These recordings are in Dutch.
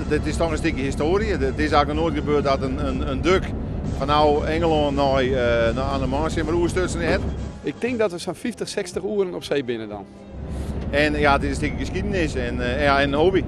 Dit is toch een stukje historie. Het is eigenlijk nooit gebeurd dat een duk van nou Engeland naar aan de Maas maar oerstutsen heeft. Ik denk dat we zo'n 50, 60 uren op zee binnen dan. En ja, het is een stukje geschiedenis en een hobby.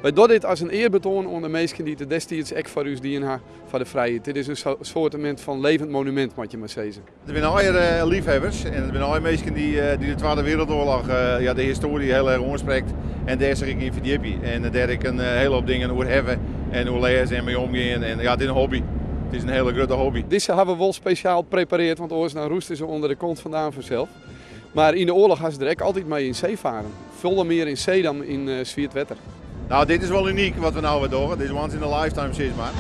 Wij doen dit als een eerbetoon aan de mensen die het destijds echt voor ons dienen voor de vrijheid. Dit is een soort van levend monument, moet je maar zeggen. Er zijn al liefhebbers en er zijn al mensen die de Tweede Wereldoorlog de historie heel erg aanspreekt. En daar zeg ik in verdiepen. En daar ik een hele hoop dingen over hebben en hoe lezen en mee omgaan. En ja, het is een hobby. Het is een hele grote hobby. Deze hebben we wel speciaal geprepareerd, want anders dan roesten ze onder de kont vandaan vanzelf. Maar in de oorlog gaan ze er ook altijd mee in zee varen. Veel meer in zee dan in zwiert wetter. Nou, dit is wel uniek wat we nou weer doen. Dit is once in a lifetime, zeg maar.